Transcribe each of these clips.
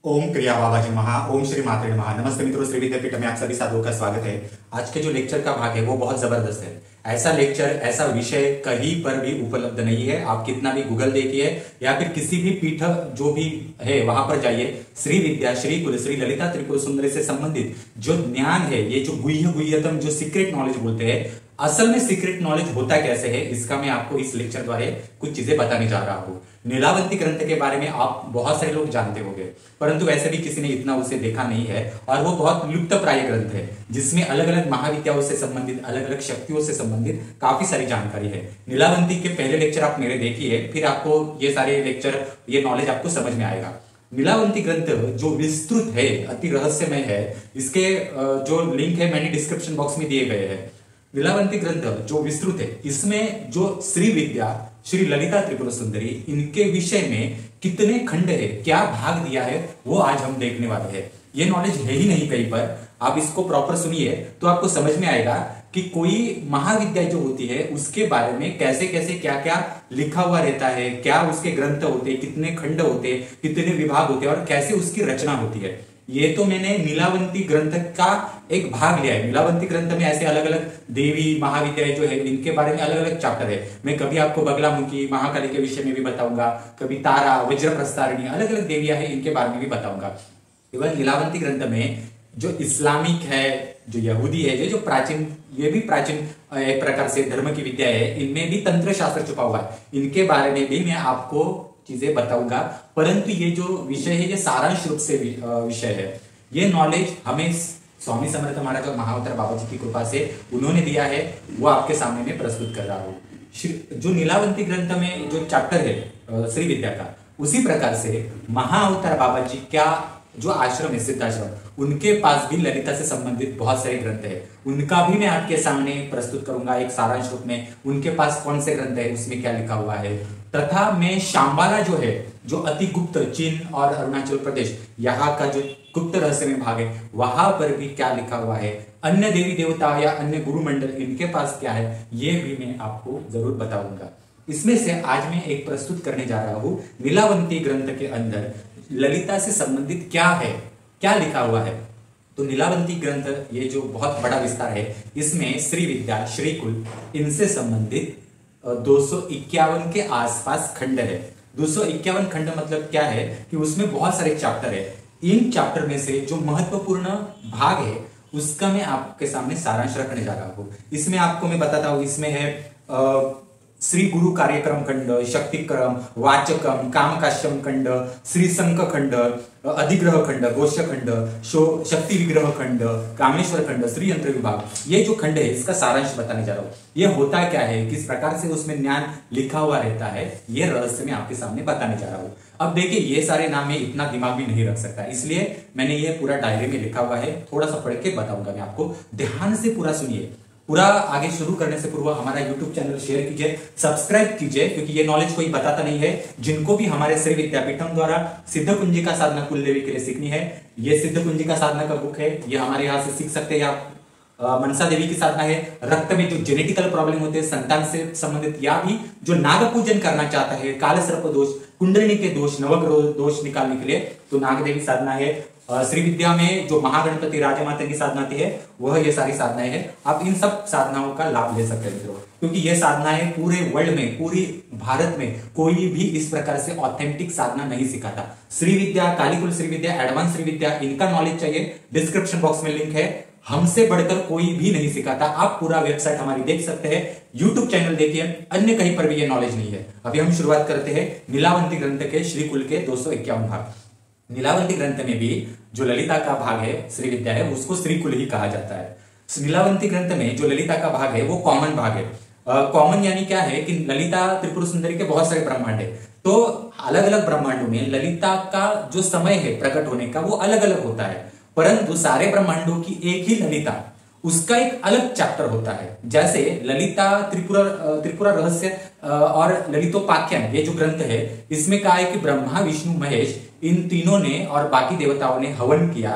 ओम क्रिया बाबाजी महा ओम श्री मात्रे नमः। नमस्ते मित्रों, श्री विद्यापीठ में आप सभी साधुओं का स्वागत है। आज के जो लेक्चर का भाग है वो बहुत जबरदस्त है। ऐसा लेक्चर, ऐसा विषय कहीं पर भी उपलब्ध नहीं है। आप कितना भी गूगल देखिए या फिर किसी भी पीठ जो भी है वहां पर जाइए, श्री विद्या, श्री कुल, श्री ललिता त्रिपुर सुंदरी से संबंधित जो ज्ञान है, ये जो गुह्यतम जो सीक्रेट नॉलेज बोलते हैं, असल में सीक्रेट नॉलेज होता कैसे है, इसका मैं आपको इस लेक्चर द्वारा कुछ चीजें बताने जा रहा हूं। नीलावंती ग्रंथ के बारे में आप बहुत सारे लोग जानते होंगे, परंतु वैसे भी किसी ने इतना उसे देखा नहीं है और वो बहुत लुप्त प्राय ग्रंथ है, जिसमें अलग अलग महाविद्याओं से संबंधित, अलग अलग शक्तियों से संबंधित काफी सारी जानकारी है। नीलावंती के पहले लेक्चर आप मेरे देखिए, फिर आपको ये सारे लेक्चर, ये नॉलेज आपको समझ में आएगा। नीलावंती ग्रंथ जो विस्तृत है, अति रहस्यमय है, इसके जो लिंक है मैंने डिस्क्रिप्शन बॉक्स में दिए गए हैं। नीलावंती ग्रंथ जो विस्तृत है, इसमें जो श्री विद्या, श्री ललिता त्रिपुर सुंदरी, इनके विषय में कितने खंड है, क्या भाग दिया है, वो आज हम देखने वाले हैं। ये नॉलेज है ही नहीं कहीं पर। आप इसको प्रॉपर सुनिए तो आपको समझ में आएगा कि कोई महाविद्या जो होती है उसके बारे में कैसे कैसे क्या क्या लिखा हुआ रहता है, क्या उसके ग्रंथ होते हैं, कितने खंड होते हैं, कितने विभाग होते हैं और कैसे उसकी रचना होती है। ये तो मैंने नीलावंती ग्रंथ का एक भाग लिया है। नीलावंती ग्रंथ में ऐसे अलग अलग देवी महाविद्याएं जो है, इनके बारे में अलग अलग चैप्टर है। मैं कभी आपको बगलामुखी, महाकाली के विषय में भी बताऊंगा, कभी तारा, वज्र प्रस्तारिणी, अलग अलग देवियां है, इनके बारे में भी बताऊंगा। इवन नीलावंती ग्रंथ में जो इस्लामिक है, जो यहूदी है, जो प्राचीन, ये भी प्राचीन एक प्रकार से धर्म की विद्या है, इनमें भी तंत्र शास्त्र छुपा हुआ है। इनके बारे में भी मैं आपको चीजें बताऊंगा, परंतु ये जो विषय है ये सारांश रूप से विषय है। ये नॉलेज हमें स्वामी समर्थ महाराज और महाअवतार बाबा जी की कृपा से उन्होंने दिया है, वो आपके सामने में प्रस्तुत कर रहा हूं। जो नीलावंती ग्रंथ में जो चैप्टर है श्री विद्या का, उसी प्रकार से महाअवतार बाबा जी क्या जो आश्रम है, सिद्धाश्रम, उनके पास भी ललिता से संबंधित बहुत सारे ग्रंथ है। उनका भी मैं आपके सामने प्रस्तुत करूंगा एक सारांश रूप में। उनके पास कौन से ग्रंथ है, उसमें क्या लिखा हुआ है, तथा मैं शांबाला जो है, जो अति गुप्त चीन और अरुणाचल प्रदेश, यहाँ का जो गुप्त रहस्य में भाग है, वहां पर भी क्या लिखा हुआ है, अन्य देवी देवता या अन्य गुरु मंडल इनके पास क्या है, ये भी मैं आपको जरूर बताऊंगा। इसमें से आज मैं एक प्रस्तुत करने जा रहा हूं। नीलावंती ग्रंथ के अंदर ललिता से संबंधित क्या है, क्या लिखा हुआ है। तो नीलावंती ग्रंथ ये जो बहुत बड़ा विस्तार है, इसमें श्री विद्या, श्री कुल, इनसे संबंधित 251 के आसपास खंड है। 251 खंड मतलब क्या है कि उसमें बहुत सारे चैप्टर है। इन चैप्टर में से जो महत्वपूर्ण भाग है उसका मैं आपके सामने सारांश रखने जा रहा हूं। इसमें आपको मैं बताता हूं, इसमें है श्री गुरु कार्यक्रम खंड, शक्तिक्रम, वाचकम, कामकाश्यम खंड, श्री संक खंड, अधिग्रह खंड, गोष्ठ खंड, शक्ति विग्रह खंड, कामेश्वर खंड, श्री यंत्र विभाग, ये जो खंड है इसका सारांश बताने जा रहा हूं। ये होता क्या है, किस प्रकार से उसमें ज्ञान लिखा हुआ रहता है, ये रहस्य मैं आपके सामने बताने जा रहा हूं। अब देखिए, ये सारे नाम में इतना दिमाग भी नहीं रख सकता, इसलिए मैंने ये पूरा डायरी में लिखा हुआ है। थोड़ा सा पढ़ के बताऊंगा मैं आपको, ध्यान से पूरा सुनिए। पूरा आगे शुरू करने से पूर्व हमारा YouTube चैनल शेयर कीजिए, सब्सक्राइब कीजिए, क्योंकि ये नॉलेज कोई बताता नहीं है। जिनको भी हमारे श्री विद्यापीठम द्वारा सिद्ध कुंजिका साधना कुलदेवी के लिए सीखनी है, ये सिद्ध कुंजिका साधना का बुक है, ये हमारे यहाँ से सीख सकते हैं आप। मनसा देवी की साधना है। रक्त में जो जेनेटिकल प्रॉब्लम होते हैं, संतान से संबंधित, या भी जो नाग पूजन करना चाहता है, काल सर्प दोष, कुंडलिनी के दोष, नवग्रह दोष निकालने के लिए, तो नाग देवी साधना है। श्री विद्या में जो महागणपति राजा माता की साधना आती है, वह ये सारी साधनाएं हैं। आप इन सब साधनाओं का लाभ ले सकते हैं मित्रों, क्योंकि ये साधनाएं पूरे वर्ल्ड में, पूरी भारत में कोई भी इस प्रकार से ऑथेंटिक साधना नहीं सिखाता। श्री विद्या, कालीकुल श्री विद्या, एडवांस श्री विद्या, इनका नॉलेज चाहिए, डिस्क्रिप्शन बॉक्स में लिंक है। हमसे बढ़कर कोई भी नहीं सिखाता। आप पूरा वेबसाइट हमारी देख सकते हैं, यूट्यूब चैनल देखिए, अन्य कहीं पर भी ये नॉलेज नहीं है। अभी हम शुरुआत करते हैं नीलावंती ग्रंथ के श्री कुल के 251 भाग। नीलावंती ग्रंथ में भी जो ललिता का भाग है, श्री विद्या है, उसको श्री कुल ही कहा जाता है। नीलावंती ग्रंथ में जो ललिता का भाग है वो कॉमन भाग है। कॉमन यानी क्या है कि ललिता त्रिपुर सुंदरी के बहुत सारे ब्रह्मांड है, तो अलग अलग ब्रह्मांडों में ललिता का जो समय है प्रकट होने का वो अलग अलग होता है, परंतु सारे ब्रह्मांडों की एक ही ललिता, उसका एक अलग चैप्टर होता है। जैसे ललिता त्रिपुरा रहस्य और ललितोपाख्यान, ये जो ग्रंथ है, इसमें कहा है कि ब्रह्मा, विष्णु, महेश, इन तीनों ने और बाकी देवताओं ने हवन किया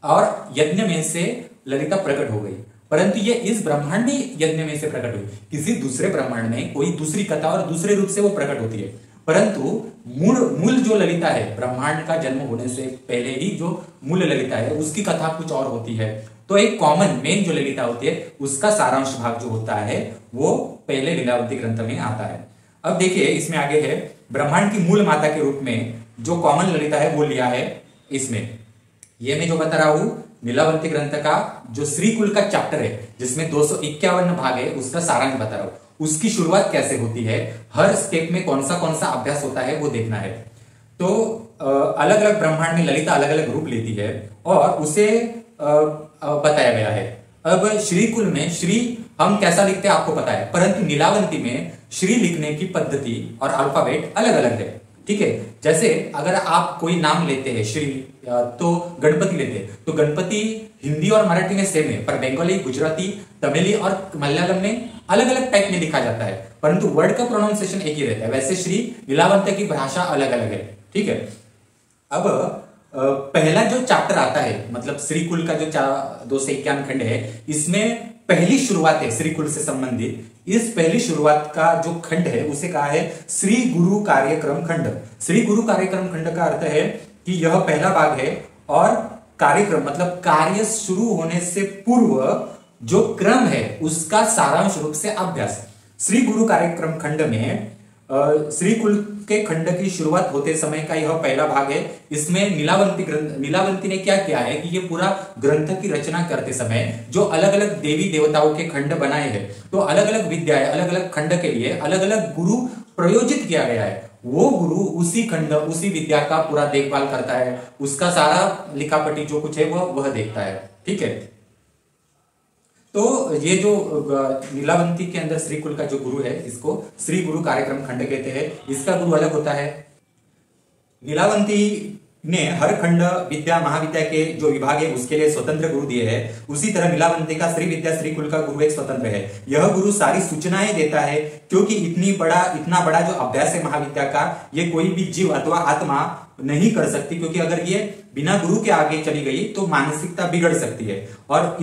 और यज्ञ में से ललिता प्रकट हो गई। परंतु ये इस ब्रह्मांडी यज्ञ में से प्रकट हुई, किसी दूसरे ब्रह्मांड में कोई दूसरी कथा और दूसरे रूप से वो प्रकट होती है। परंतु मूल मूल जो ललिता है, ब्रह्मांड का जन्म होने से पहले ही जो मूल ललिता है उसकी कथा कुछ और होती है। तो एक कॉमन मेन जो ललिता होती है उसका सारांश भाग जो होता है वो पहले लीलावती ग्रंथ में आता है। अब देखिए इसमें आगे है, ब्रह्मांड की मूल माता के रूप में जो कॉमन ललिता है वो लिया है इसमें। ये मैं जो बता रहा हूं लीलावती ग्रंथ का जो श्रीकुल का चैप्टर है जिसमें 251 भाग है उसका सारांश बता रहा हूं। उसकी शुरुआत कैसे होती है, हर स्टेप में कौन सा अभ्यास होता है वो देखना है। तो अलग अलग ब्रह्मांड में ललिता अलग अलग रूप लेती है और उसे बताया गया है। अब श्रीकुल में श्री हम कैसा लिखते हैं आपको पता है, परंतु नीलावंती में श्री लिखने की पद्धति और अल्फाबेट अलग अलग है। ठीक है, जैसे अगर आप कोई नाम लेते हैं श्री तो गणपति लेते हैं, तो गणपति हिंदी और मराठी में सेम है, पर बंगाली, गुजराती, तमिली और मलयालम में अलग अलग टाइप में लिखा जाता है, परंतु वर्ड का प्रोनाउंसिएशन एक ही रहता है। वैसे श्री नीलावंत की भाषा अलग अलग है। ठीक है, अब पहला जो चैप्टर आता है मतलब श्रीकुल का जो 251 खंड है, इसमें पहली शुरुआत है श्रीकुल से संबंधित। इस पहली शुरुआत का जो खंड है उसे कहा है श्री गुरु कार्यक्रम खंड। श्री गुरु कार्यक्रम खंड का अर्थ है कि यह पहला भाग है और कार्यक्रम मतलब कार्य शुरू होने से पूर्व जो क्रम है उसका सारांश रूप से अभ्यास। श्री गुरु कार्यक्रम खंड में श्रीकुल के खंड की शुरुआत होते समय का यह पहला भाग है। इसमें नीलावंती ने क्या किया है कि ये पूरा ग्रंथ की रचना करते समय जो अलग अलग देवी देवताओं के खंड बनाए हैं, तो अलग अलग विद्याएं अलग अलग खंड के लिए अलग अलग गुरु प्रयोजित किया गया है। वो गुरु उसी खंड उसी विद्या का पूरा देखभाल करता है, उसका सारा लिखापटी जो कुछ है वह देखता है। ठीक है, तो ये जो नीलावंती के अंदर श्रीकुल का जो गुरु है इसको श्री गुरु कार्यक्रम खंड कहते हैं। इसका गुरु अलग होता है। नीलावंती ने हर खंड विद्या महाविद्या के जो विभाग है उसके लिए स्वतंत्र गुरु दिए हैं। उसी तरह नीलावंती का श्री विद्या श्रीकुल का गुरु एक स्वतंत्र है। यह गुरु सारी सूचनाएं देता है, क्योंकि इतना बड़ा जो अभ्यास है महाविद्या का ये कोई भी जीव अथवा आत्मा नहीं कर सकती, क्योंकि अगर ये बिना गुरु के आगे चली गई तो मानसिकता बिगड़ सकती है और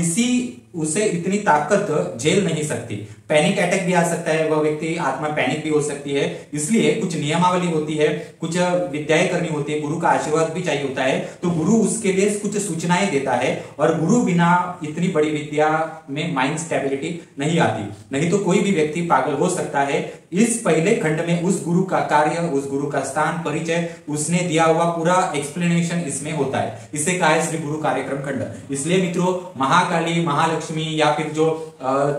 उसे इतनी ताकत झेल नहीं सकती। पैनिक अटैक भी आ सकता है, वह व्यक्ति आत्मा पैनिक भी हो सकती है। इसलिए कुछ नियमावली होती है, कुछ विद्याएं करनी होती है, गुरु का आशीर्वाद भी चाहिए होता है, तो गुरु उसके लिए कुछ सूचनाएं देता है और गुरु बिना इतनी बड़ी विद्या में माइंड स्टेबिलिटी नहीं आती, नहीं तो कोई भी व्यक्ति पागल हो सकता है। इस पहले खंड में उस गुरु का कार्य, उस गुरु का स्थान, परिचय, उसने दिया हुआ पूरा एक्सप्लेनेशन इसमें होता है। इसे कहा है श्री गुरु कार्यक्रम खंड। इसलिए मित्रों महाकाली, महालक्ष्मी या फिर जो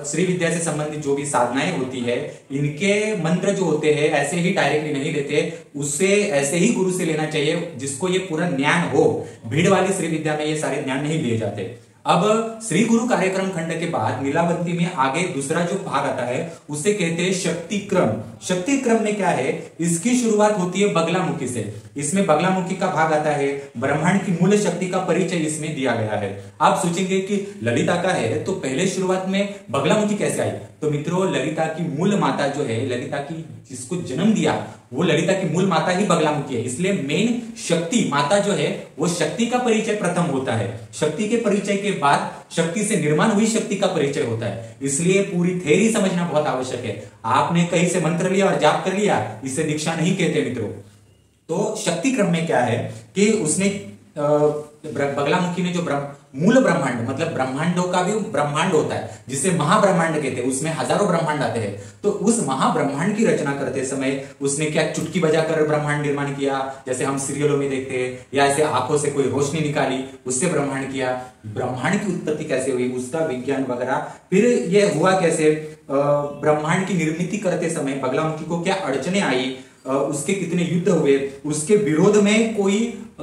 श्री विद्या से संबंधित जो भी साधनाएं होती है, इनके मंत्र जो होते हैं ऐसे ही डायरेक्टली नहीं लेते, उससे ऐसे ही गुरु से लेना चाहिए जिसको ये पूरा ज्ञान हो। भीड़ वाली श्री विद्या में ये सारे ज्ञान नहीं लिए जाते। अब श्री गुरु कार्यक्रम खंड के बाद नीलावंती में आगे दूसरा जो भाग आता है उसे कहते हैं शक्ति क्रम। शक्ति क्रम में क्या है, इसकी शुरुआत होती है बगलामुखी से। इसमें बगलामुखी का भाग आता है, ब्रह्मांड की मूल शक्ति का परिचय इसमें दिया गया है। आप सोचेंगे कि ललिता का है तो पहले शुरुआत में बगलामुखी कैसे आई, तो मित्रों ललिता की मूल माता जो है, ललिता की जिसको जन्म दिया वो ललिता की मूल माता ही बगलामुखी है। इसलिए मेन शक्ति माता जो है वो शक्ति का परिचय प्रथम होता है। शक्ति के परिचय के बाद शक्ति से निर्माण हुई शक्ति का परिचय होता है। इसलिए पूरी थ्योरी समझना बहुत आवश्यक है। आपने कहीं से मंत्र लिया और जाप कर लिया, इसे दीक्षा नहीं कहते मित्रों। तो शक्ति क्रम में क्या है कि उसने बगलामुखी ने जो मूल ब्रह्मांड मतलब ब्रह्मांडों का भी ब्रह्मांड होता है जिसे महाब्रह्मांड कहते हैं, उसमें हजारों ब्रह्मांड आते हैं। तो उस महाब्रह्मांड की रचना करते समय उसने क्या चुटकी बजाकर ब्रह्मांड निर्माण किया, जैसे हम सीरियलों में देखते हैं, या ऐसे आंखों से कोई रोशनी निकाली उससे ब्रह्मांड किया। ब्रह्मांड की उत्पत्ति कैसे हुई, उसका विज्ञान वगैरह, फिर यह हुआ कैसे, ब्रह्मांड की निर्मित करते समय बगलामुखी को क्या अड़चने आई, उसके कितने युद्ध हुए, उसके विरोध में कोई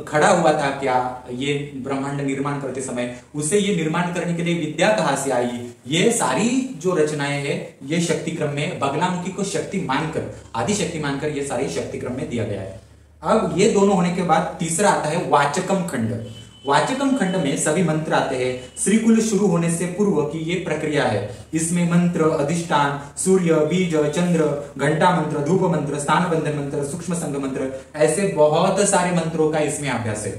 खड़ा हुआ था क्या ये ब्रह्मांड निर्माण करते समय, उसे ये निर्माण करने के लिए विद्या कहां से आई, ये सारी जो रचनाएं हैं ये शक्ति क्रम में बगलामुखी को शक्ति मानकर, आदि शक्ति मानकर ये सारी शक्ति क्रम में दिया गया है। अब ये दोनों होने के बाद तीसरा आता है वाचकम खंड। वाचकम खंड में सभी मंत्र आते हैं। श्रीकुल शुरू होने से पूर्व की ये प्रक्रिया है। इसमें मंत्र, अधिष्ठान, सूर्य, बीज, चंद्र, घंटा मंत्र, धूप मंत्र, स्थान बंधन मंत्र, सूक्ष्म संग मंत्र, ऐसे बहुत सारे मंत्रों का इसमें अभ्यास है।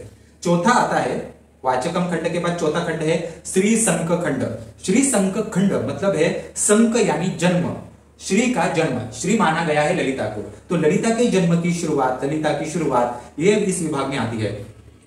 चौथा आता है वाचकम खंड के बाद चौथा खंड है श्री संक खंड। श्री संक खंड मतलब है संक यानी जन्म। श्री का जन्म, श्री माना गया है ललिता को, तो ललिता के जन्म की शुरुआत, ललिता की शुरुआत ये इस विभाग में आती है।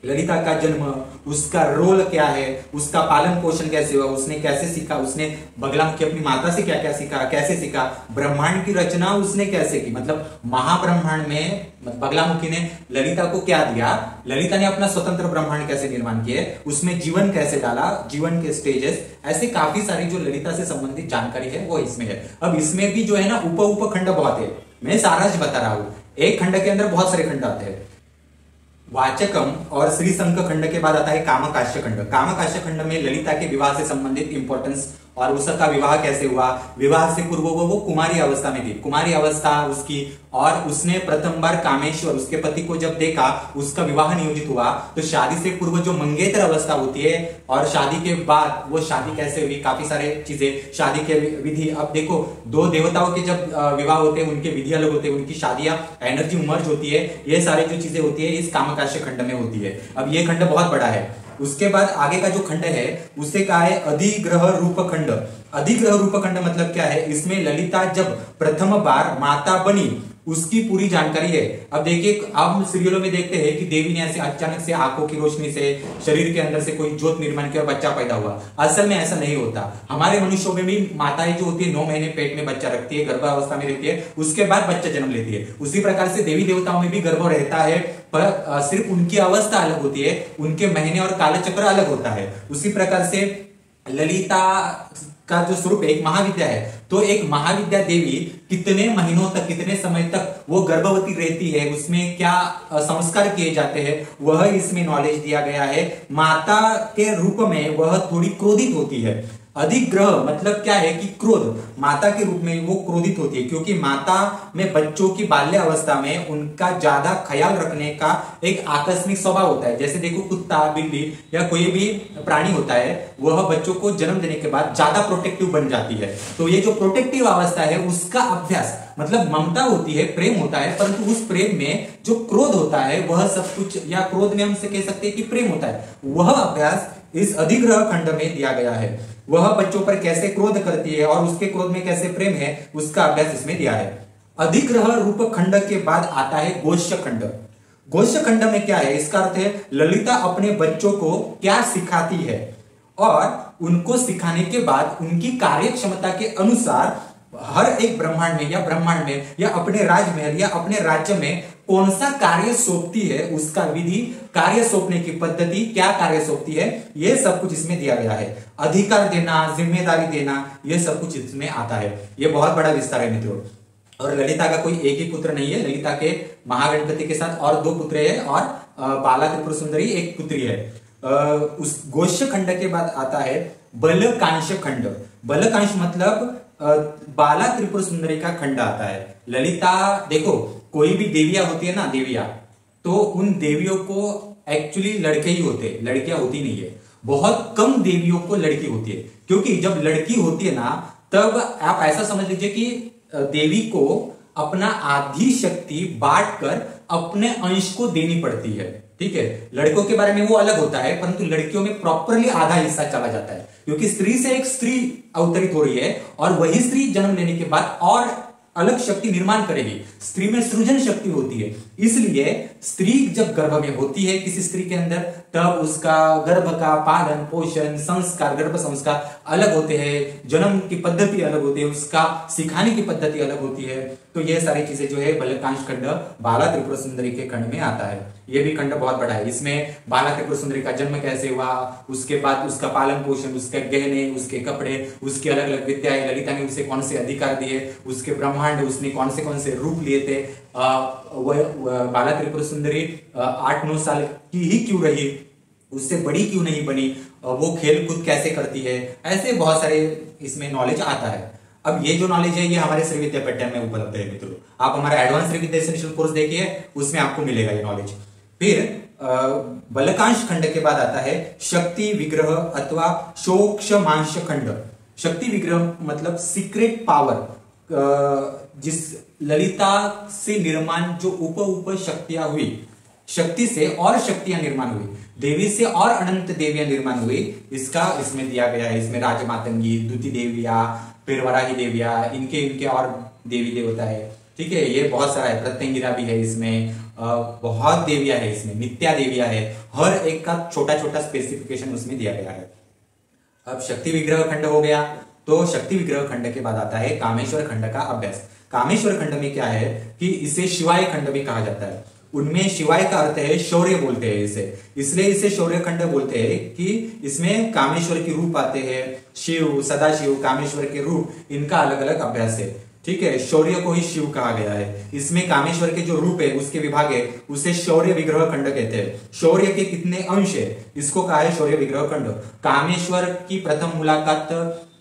ललिता का जन्म, उसका रोल क्या है, उसका पालन पोषण कैसे हुआ, उसने कैसे सीखा, उसने बगलामुखी अपनी माता से क्या क्या सीखा, कैसे सीखा, ब्रह्मांड की रचना उसने कैसे की, मतलब महाब्रह्मांड में बगलामुखी ने ललिता को क्या दिया, ललिता ने अपना स्वतंत्र ब्रह्मांड कैसे निर्माण किए, उसमें जीवन कैसे डाला, जीवन के स्टेजेस, ऐसे काफी सारी जो ललिता से संबंधित जानकारी है वो इसमें है। अब इसमें भी जो है ना उप खंड बहुत है, मैं सारा बता रहा हूं, एक खंड के अंदर बहुत सारे खंड आते हैं। वाचकम और श्री संक खंड के बाद आता है कामकाश्य खंड। कामकाश्य खंड में ललिता के विवाह से संबंधित इंपॉर्टेंस और उसका विवाह कैसे हुआ, विवाह से पूर्व वो कुमारी अवस्था में थी, कुमारी अवस्था उसकी, और उसने प्रथम बार कामेश्वर उसके पति को जब देखा, उसका विवाह नियोजित हुआ, तो शादी से पूर्व जो मंगेतर अवस्था होती है और शादी के बाद वो शादी कैसे हुई, काफी सारे चीजें, शादी के विधि। अब देखो दो देवताओं के जब विवाह होते हैं उनके विधि अलग होते हैं, उनकी शादियां एनर्जी मर्ज होती है, ये सारी जो चीजें होती है इस कामकाश्य खंड में होती है। अब ये खंड बहुत बड़ा है। उसके बाद आगे का जो खंड है उसे कहा है अधिग्रह रूप खंड। अधिग्रह रूप खंड मतलब क्या है, इसमें ललिता जब प्रथम बार माता बनी उसकी पूरी जानकारी है। अब देखिए हम सीरियलों में देखते हैं कि देवी ने ऐसे अचानक से आंखों की रोशनी से शरीर के अंदर से कोई ज्योत निर्माण किया और बच्चा पैदा हुआ, असल में ऐसा नहीं होता। हमारे मनुष्यों में भी माताएं जो होती है 9 महीने पेट में बच्चा रखती है, गर्भावस्था में रहती है, उसके बाद बच्चा जन्म लेती है। उसी प्रकार से देवी देवताओं में भी गर्भ रहता है, पर सिर्फ उनकी अवस्था अलग होती है, उनके महीने और कालचक्र अलग होता है। उसी प्रकार से ललिता का जो स्वरूप एक महाविद्या है, तो एक महाविद्या देवी कितने महीनों तक, कितने समय तक वो गर्भवती रहती है, उसमें क्या संस्कार किए जाते हैं, वह इसमें नॉलेज दिया गया है। माता के रूप में वह थोड़ी क्रोधित होती है। अधिग्रह मतलब क्या है कि क्रोध, माता के रूप में वो क्रोधित होती है, क्योंकि माता में बच्चों की बाल्य अवस्था में उनका ज्यादा ख्याल रखने का एक आकस्मिक स्वभाव होता है। जैसे देखो कुत्ता, बिल्ली या कोई भी प्राणी होता है, वह बच्चों को जन्म देने के बाद ज्यादा प्रोटेक्टिव बन जाती है। तो ये जो प्रोटेक्टिव अवस्था है उसका अभ्यास, मतलब ममता होती है, प्रेम होता है, परंतु उस प्रेम में जो क्रोध होता है वह सब कुछ, या क्रोध में हमसे कह सकते हैं कि प्रेम होता है, वह अभ्यास इस अधिग्रह खंड में दिया गया है। वह बच्चों पर कैसे क्रोध करती है और उसके क्रोध में कैसे प्रेम है, उसका अभ्यास इसमें दिया है। अधिग्रह रूप खंड के बाद आता है गोष्य खंड। गोष्य खंड में क्या है, इसका अर्थ है ललिता अपने बच्चों को क्या सिखाती है और उनको सिखाने के बाद उनकी कार्य क्षमता के अनुसार हर एक ब्रह्मांड में या अपने राजमहल या अपने राज्य में कौन सा कार्य सौंपती है, उसका विधि, कार्य सौंपने की पद्धति, क्या कार्य सौंपती है, ये सब कुछ इसमें दिया गया है। अधिकार देना, जिम्मेदारी देना, ये सब कुछ इसमें आता है। ये बहुत बड़ा विस्तार है मित्रों। और ललिता का कोई एक ही पुत्र नहीं है, ललिता के महागणपति के साथ और 2 पुत्र है और बाला त्रिपुर सुंदरी एक पुत्री है। उस गोष्य खंड के बाद आता है बलकांश खंड। बलकांश मतलब बाला त्रिपुर सुंदरी का खंड आता है। ललिता, देखो कोई भी देवियां होती है ना, देवियां, तो उन देवियों को एक्चुअली लड़के ही होते हैं, लड़कियां होती नहीं है। बहुत कम देवियों को लड़की होती है, क्योंकि जब लड़की होती है ना, तब आप ऐसा समझ लीजिए कि देवी को अपना आधी शक्ति बांटकर अपने अंश को देनी पड़ती है। ठीक है, लड़कों के बारे में वो अलग होता है, परंतु लड़कियों में प्रॉपरली आधा हिस्सा चला जाता है, क्योंकि स्त्री से एक स्त्री अवतरित हो रही है और वही स्त्री जन्म लेने के बाद और अलग शक्ति निर्माण करेगी। स्त्री में सृजन शक्ति होती है, इसलिए स्त्री जब गर्भ में होती है किसी स्त्री के अंदर, तब उसका गर्भ का पालन पोषण संस्कार, गर्भ संस्कार अलग होते हैं, जन्म की पद्धति अलग होती है, उसका सिखाने की पद्धति अलग होती है। तो ये सारी चीजें जो है बलकांश खंड बाला त्रिपुर सुंदरी के खंड में आता है। ये भी खंड बहुत बड़ा है। इसमें बाला त्रिपुर सुंदरी का जन्म कैसे हुआ, उसके बाद उसका पालन पोषण, उसके गहने, उसके कपड़े, उसकी अलग अलग विद्याएं, ललिता ने उसे कौन से अधिकार दिए, उसके ब्रह्मांड, उसने कौन से रूप लिए थे, बाला त्रिपुर सुंदरी 8-9 साल की ही क्यों रही, उससे बड़ी क्यों नहीं बनी, वो खेल कूद कैसे करती है, ऐसे बहुत सारे इसमें नॉलेज आता है। अब ये जो नॉलेज है ये हमारे श्री विद्या पैटर्न में उपलब्ध है मित्रों। आप हमारा एडवांस श्री विद्या एसेंशियल कोर्स देखिए, उसमें आपको मिलेगा ये नॉलेज। फिर बलकांश खंड के बाद आता है शक्ति विग्रह अथवा शोक्षमांश खंड। शक्ति विग्रह मतलब सीक्रेट पावर, जिस ललिता से निर्माण जो उप शक्तियां हुई, शक्ति से और शक्तियां निर्माण हुई, देवी से और अनंत देवियां निर्माण हुई, इसका इसमें दिया गया है। इसमें राजमातंगी, द्युति देविया, फिर वराही देविया, इनके इनके और देवी देवता है। ठीक है, ये बहुत सारा है, प्रत्यंगिरा भी है इसमें, बहुत देवियां है इसमें, नित्या देवियां है, हर एक का छोटा छोटा स्पेसिफिकेशन उसमें दिया गया है। अब शक्ति विग्रह खंड हो गया, तो शक्ति विग्रह खंड के बाद आता है कामेश्वर खंड का अभ्यास। कामेश्वर खंड में क्या है कि इसे शिवाय खंड भी कहा जाता है। उनमें शिवाय का अर्थ है शौर्य बोलते हैं इसे, इसलिए इसे शौर्य खंड बोलते हैं कि इसमें कामेश्वर के रूप आते हैं, शिव, सदाशिव, कामेश्वर के रूप, इनका अलग अलग अभ्यास है। ठीक है, शौर्य को ही शिव कहा गया है। इसमें कामेश्वर के जो रूप है उसके विभाग है, उसे शौर्य विग्रह खंड कहते हैं। शौर्य के कितने अंश है, इसको कहा है शौर्य विग्रह खंड। कामेश्वर की प्रथम मुलाकात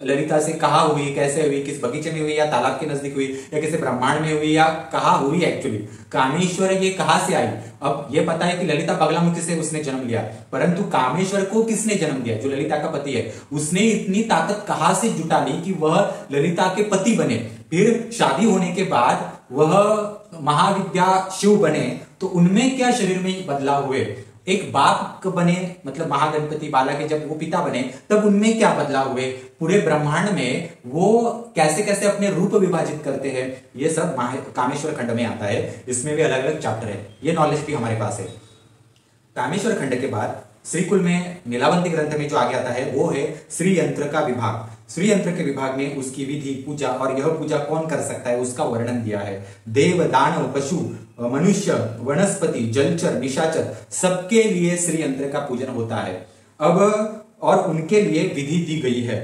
ललिता से कहाँ हुई, कैसे हुई, किस बगीचे में हुई, या तालाब के नजदीक हुई, या किसी ब्रह्मांड में हुई, या कहाँ हुई एक्चुअली, कामेश्वर ये कहाँ से आई। अब ये पता है कि ललिता बगलामुखी से उसने जन्म लिया, परंतु कामेश्वर को किसने जन्म दिया, जो ललिता का पति है, उसने इतनी ताकत कहाँ से जुटा ली कि वह ललिता के पति बने। फिर शादी होने के बाद वह महाविद्या शिव बने, तो उनमें क्या शरीर में बदलाव हुए। एक बाप बने, मतलब महागणपति बाला के जब वो पिता बने तब उनमें क्या बदलाव हुए, पूरे ब्रह्मांड में वो कैसे कैसे अपने रूप विभाजित करते हैं, ये सब कामेश्वर खंड में आता है। इसमें भी अलग अलग चैप्टर है, ये नॉलेज भी हमारे पास है। कामेश्वर खंड के बाद श्रीकुल में नीलावंती ग्रंथ में जो आगे आता है वो है श्री यंत्र का विभाग। श्री यंत्र के विभाग में उसकी विधि, पूजा, और यह पूजा कौन कर सकता है उसका वर्णन दिया है। देव, दानव, पशु, मनुष्य, वनस्पति, जलचर, निशाचर, सबके लिए श्री यंत्र का पूजन होता है। अब और उनके लिए विधि दी गई है।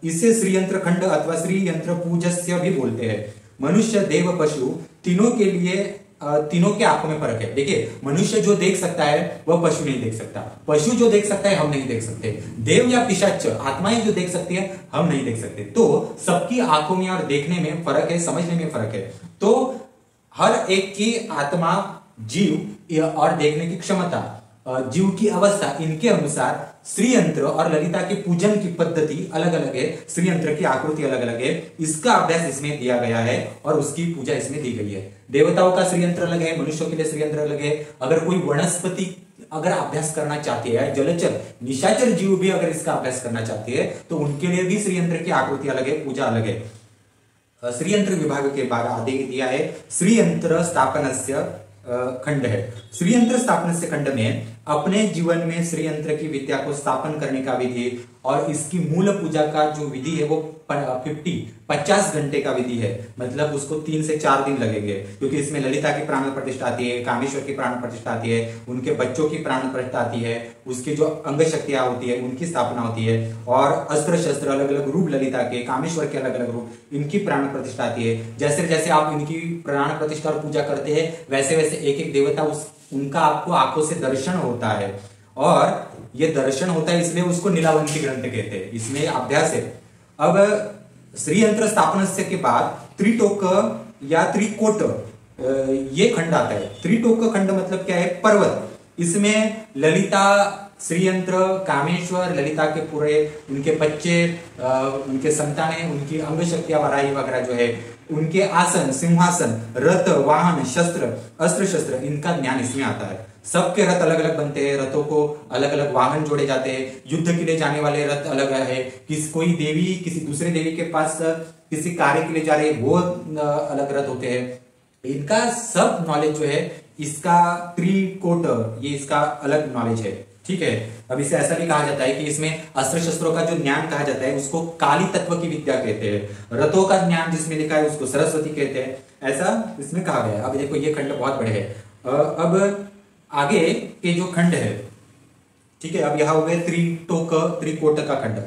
इसे श्री यंत्र खंड अथवा श्री यंत्र पूजस्य भी बोलते हैं। मनुष्य, देव, पशु, तीनों के लिए तीनों के आंखों में फर्क है। देखिए, मनुष्य जो देख सकता है वह पशु नहीं देख सकता, पशु जो देख सकता है हम नहीं देख सकते, देव या पिशाच आत्माएं जो देख सकती है हम नहीं देख सकते। तो सबकी आंखों में और देखने में फर्क है, समझने में फर्क है। तो हर एक की आत्मा, जीव और देखने की क्षमता, जीव की अवस्था, इनके अनुसार श्री यंत्र और ललिता के पूजन की पद्धति अलग अलग है, श्री यंत्र की आकृति अलग अलग है। इसका अभ्यास इसमें दिया गया है और उसकी पूजा इसमें दी गई है। देवताओं का श्री यंत्र अलग है, मनुष्यों के लिए श्री यंत्र अलग है। अगर कोई वनस्पति अगर अभ्यास करना चाहती है, जलचर, निशाचर जीव भी अगर इसका अभ्यास करना चाहती है, तो उनके लिए भी श्री यंत्र की आकृति अलग है, पूजा अलग है। श्री यंत्र विभाग के बाद आगे दिया है श्री यंत्र स्थापनस्य खंड है। श्री यंत्र स्थापन से खंड में अपने जीवन में श्री यंत्र की विद्या को स्थापन करने का विधि और इसकी मूल पूजा का जो विधि है वो 50 घंटे का विधि है। मतलब उसको 3 से 4 दिन लगेंगे, क्योंकि इसमें ललिता की प्राण प्रतिष्ठा आती है, कामेश्वर की प्राण प्रतिष्ठा आती है, उनके बच्चों की प्राण प्रतिष्ठा आती है, उसकी जो अंग शक्तियां होती है उनकी स्थापना होती है, और अस्त्र शस्त्र अलग अलग रूप ललिता के, कामेश्वर के अलग अलग रूप, इनकी प्राण प्रतिष्ठा आती है। जैसे जैसे आप इनकी प्राण प्रतिष्ठा और पूजा करते हैं वैसे वैसे एक एक देवता उनका आपको आंखों से दर्शन होता है, और ये दर्शन होता है इसलिए उसको नीलावंती ग्रंथ कहते हैं। इसमें अभ्यास है। अब श्री यंत्र स्थापन से के बाद त्रिटोक या त्रिकोट ये खंड आता है। त्रिटोक खंड मतलब क्या है, पर्वत। इसमें ललिता, श्री यंत्र, कामेश्वर, ललिता के पूरे उनके बच्चे, उनके संतानें, उनकी अंग शक्तियां, वराही वगैरह जो है, उनके आसन, सिंहासन, रथ, वाहन, शस्त्र, अस्त्र शस्त्र, इनका ज्ञान इसमें आता है। सबके रथ अलग अलग बनते हैं, रथों को अलग अलग वाहन जोड़े जाते हैं, युद्ध के लिए जाने वाले रथ अलग है, कोई देवी किसी दूसरे देवी के पास किसी कार्य के लिए जा रहे वो अलग रथ होते हैं। इनका सब नॉलेज जो है, इसका त्रिकोट, ये इसका अलग नॉलेज है। ठीक है, अब इसे ऐसा भी कहा जाता है कि इसमें अस्त्र शस्त्रों का जो ज्ञान कहा जाता है उसको काली तत्व की विद्या कहते हैं। रथों का ज्ञान जिसमें लिखा है उसको सरस्वती कहते हैं, ऐसा इसमें कहा गया है। अब देखो ये खंड बहुत बड़े हैं। अब आगे के जो खंड है, ठीक है, अब यहां हो गए त्रिकोट का खंड।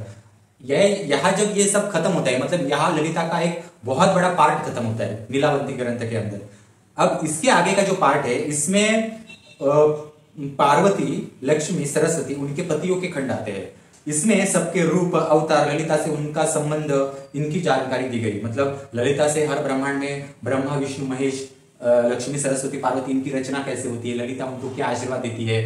यहां जब ये सब खत्म होता है, मतलब यहां ललिता का एक बहुत बड़ा पार्ट खत्म होता है नीलावंती ग्रंथ के अंदर। अब इसके आगे का जो पार्ट है इसमें पार्वती, लक्ष्मी, सरस्वती, उनके पतियों के खंड आते हैं। इसमें सबके रूप, अवतार, ललिता से उनका संबंध, इनकी जानकारी दी गई। मतलब ललिता से हर ब्रह्मांड में ब्रह्मा, विष्णु, महेश, लक्ष्मी, सरस्वती, पार्वती, इनकी रचना कैसे होती है, ललिता उनको क्या आशीर्वाद देती है,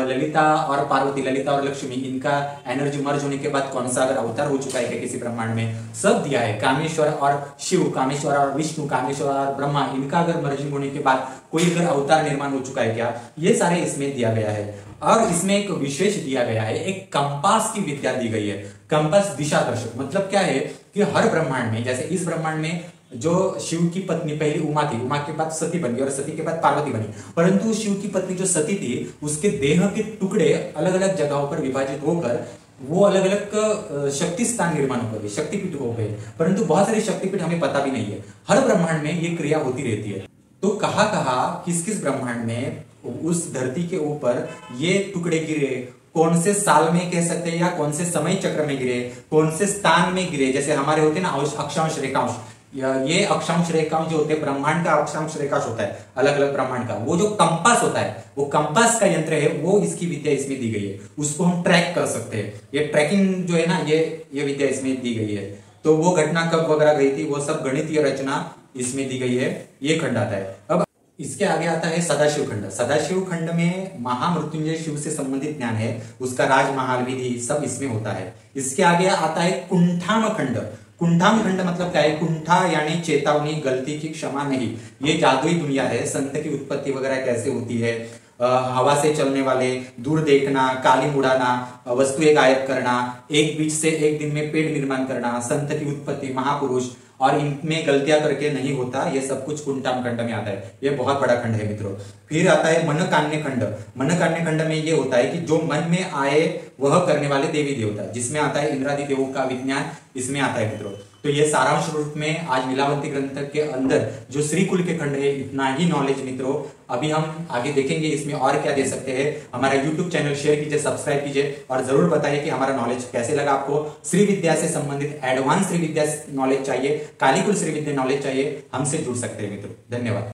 ललिता और पार्वती, ललिता और लक्ष्मी, इनका एनर्जी मर्ज होने के बाद कौन सा अगर अवतार हो चुका है क्या किसी ब्रह्मांड में, सब दिया है। कामेश्वर और शिव, कामेश्वर और विष्णु, कामेश्वर और ब्रह्मा, इनका अगर मर्जिंग होने के बाद कोई अगर अवतार निर्माण हो चुका है क्या, ये सारे इसमें दिया गया है। और इसमें एक विशेष दिया गया है, एक कंपास की विद्या दी गई है। कंपास दिशा दर्शक, मतलब क्या है कि हर ब्रह्मांड में, जैसे इस ब्रह्मांड में जो शिव की पत्नी पहली उमा थी, उमा के बाद सती बनी और सती के बाद पार्वती बनी, परंतु शिव की पत्नी जो सती थी उसके देह के टुकड़े अलग अलग जगहों पर विभाजित होकर वो अलग अलग शक्ति स्थान निर्माण हो गए, शक्तिपीठ हो गए, परंतु बहुत सारे शक्तिपीठ हमें पता भी नहीं है। हर ब्रह्मांड में ये क्रिया होती रहती है। तो कहाँ कहाँ किस किस ब्रह्मांड में उस धरती के ऊपर ये टुकड़े गिरे, कौन से साल में कह सकते हैं या कौन से समय चक्र में गिरे, कौन से स्थान में गिरे, जैसे हमारे होते हैं ना अक्षांश रेखांश, ये अक्षांश रेखांश जो होते हैं, ब्रह्मांड का अक्षांश रेखांश होता है अलग अलग ब्रह्मांड का, वो जो कंपास होता है, वो कंपास का यंत्र है, वो इसकी विद्या इसमें दी गई है, उसको हम ट्रैक कर सकते हैं। ये ट्रैकिंग जो है ना, ये विद्या इसमें दी गई है। तो वो घटना कब वगैरह गई थी, वो सब गणितीय रचना इसमें दी गई है, ये खंड आता है। अब इसके आगे आता है सदाशिव खंड। सदाशिव खंड में महामृत्युंजय शिव से संबंधित ज्ञान है, उसका राजमहाल विधि सब इसमें होता है। इसके आगे आता है कुंठाम खंड। कुंठाम खंड मतलब क्या है? कुंठा यानी चेतावनी, गलती की क्षमा नहीं। ये जादुई दुनिया है, संत की उत्पत्ति वगैरह कैसे होती है, हवा से चलने वाले, दूर देखना, कालीन उड़ाना, वस्तुएं गायब करना, एक बीज से एक दिन में पेड़ निर्माण करना, संत की उत्पत्ति, महापुरुष, और इनमें गलतियां करके नहीं होता, ये सब कुछ कुंठाम खंड में आता है। ये बहुत बड़ा खंड है मित्रों। फिर आता है मनकान्य खंड। मनकान्य खंड में ये होता है कि जो मन में आए वह करने वाले देवी देवता, जिसमें आता है इंद्रादि देवों का विज्ञान, इसमें आता है मित्रों। तो ये सारांश रूप में आज नीलावंती ग्रंथ के अंदर जो श्रीकुल के खंड है, इतना ही नॉलेज मित्रों। अभी हम आगे देखेंगे इसमें और क्या दे सकते हैं। हमारा यूट्यूब चैनल शेयर कीजिए, सब्सक्राइब कीजिए और जरूर बताइए कि हमारा नॉलेज कैसे लगा आपको। श्री विद्या से संबंधित एडवांस श्री विद्या नॉलेज चाहिए, कालीकुल श्री विद्या नॉलेज चाहिए, हमसे जुड़ सकते हैं मित्रों। धन्यवाद।